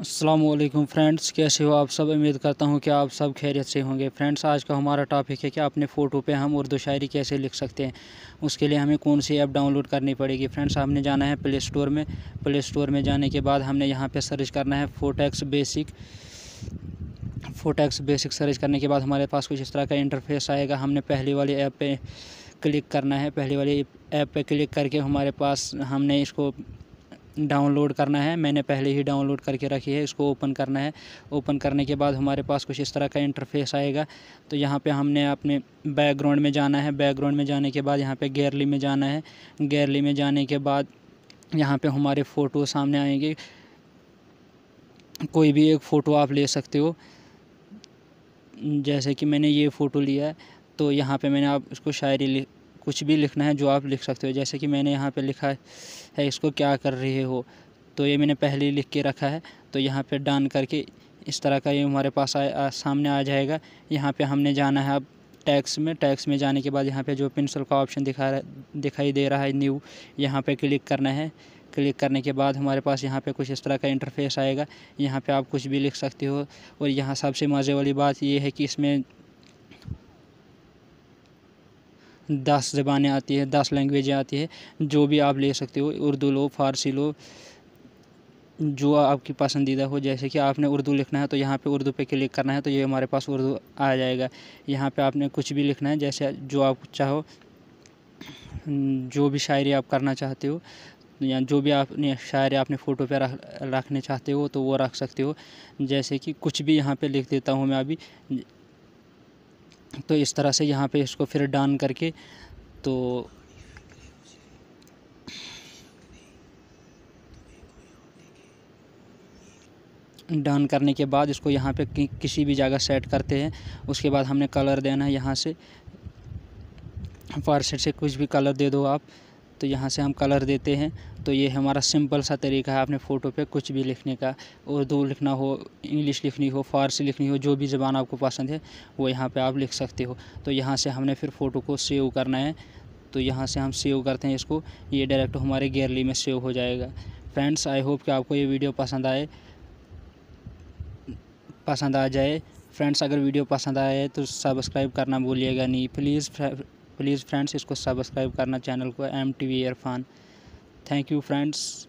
अस्सलामुअलैकुम फ्रेंड्स, कैसे हो आप सब। उम्मीद करता हूं कि आप सब खैरियत से होंगे। फ्रेंड्स, आज का हमारा टॉपिक है कि अपने फ़ोटो पे हम उर्दू शायरी कैसे लिख सकते हैं। उसके लिए हमें कौन सी ऐप डाउनलोड करनी पड़ेगी। फ्रेंड्स, हमने जाना है प्ले स्टोर में। प्ले स्टोर में जाने के बाद हमने यहां पे सर्च करना है फोटेक्स बेसिक। सर्च करने के बाद हमारे पास कुछ इस तरह का इंटरफेस आएगा। हमने पहली वाली ऐप पे क्लिक करना है। पहली वाली ऐप पे क्लिक करके हमारे पास हमने इसको डाउनलोड करना है। मैंने पहले ही डाउनलोड करके रखी है। इसको ओपन करना है। ओपन करने के बाद हमारे पास कुछ इस तरह का इंटरफेस आएगा। तो यहाँ पे हमने अपने बैकग्राउंड में जाना है। बैकग्राउंड में जाने के बाद यहाँ पे गैलरी में जाना है। गैलरी में जाने के बाद यहाँ पे हमारे फ़ोटो सामने आएंगे। कोई भी एक फ़ोटो आप ले सकते हो। जैसे कि मैंने ये फ़ोटो लिया है, तो यहाँ पे मैंने आप इसको शायरी कुछ भी लिखना है जो आप लिख सकते हो। जैसे कि मैंने यहाँ पे लिखा है इसको क्या कर रहे हो, तो ये मैंने पहले ही लिख के रखा है। तो यहाँ पे डन करके इस तरह का ये हमारे पास सामने आ जाएगा। यहाँ पे हमने जाना है अब टैक्स में। टैक्स में जाने के बाद यहाँ पे जो पेंसिल का ऑप्शन दिखाई दे रहा है न्यू, यहाँ पे क्लिक करना है। क्लिक करने के बाद हमारे पास यहाँ पे कुछ इस तरह का इंटरफेस आएगा। यहाँ पे आप कुछ भी लिख सकते हो। और यहाँ सबसे मज़े वाली बात ये है कि इसमें 10 ज़बानें आती है, 10 लैंग्वेजें आती है। जो भी आप ले सकते हो, उर्दू लो, फ़ारसी लो, जो आपकी पसंदीदा हो। जैसे कि आपने उर्दू लिखना है तो यहाँ पे उर्दू पे क्लिक करना है, तो ये हमारे पास उर्दू आ जाएगा। यहाँ पे आपने कुछ भी लिखना है, जैसे जो आप चाहो, जो भी शायरी आप करना चाहते हो, या जो भी आपने शायरी अपने फ़ोटो पे रखने चाहते हो तो वो रख सकते हो। जैसे कि कुछ भी यहाँ पे लिख देता हूँ मैं अभी। तो इस तरह से यहाँ पे इसको फिर डन करके, तो डन करने के बाद इसको यहाँ पे किसी भी जगह सेट करते हैं। उसके बाद हमने कलर देना है। यहाँ से फारसेट से कुछ भी कलर दे दो आप। तो यहाँ से हम कलर देते हैं। तो ये हमारा सिंपल सा तरीका है अपने फ़ोटो पे कुछ भी लिखने का। उर्दू लिखना हो, इंग्लिश लिखनी हो, फ़ारसी लिखनी हो, जो भी ज़बान आपको पसंद है वो यहाँ पे आप लिख सकते हो। तो यहाँ से हमने फिर फ़ोटो को सेव करना है। तो यहाँ से हम सेव करते हैं इसको, ये डायरेक्ट हमारे गैलरी में सेव हो जाएगा। फ्रेंड्स, आई होप कि आपको ये वीडियो पसंद आ जाए। फ्रेंड्स, अगर वीडियो पसंद आए तो सब्सक्राइब करना भूलिएगा नहीं। प्लीज़ फ्रेंड्स, इसको सब्सक्राइब करना चैनल को MTV Irfan. Thank you friends.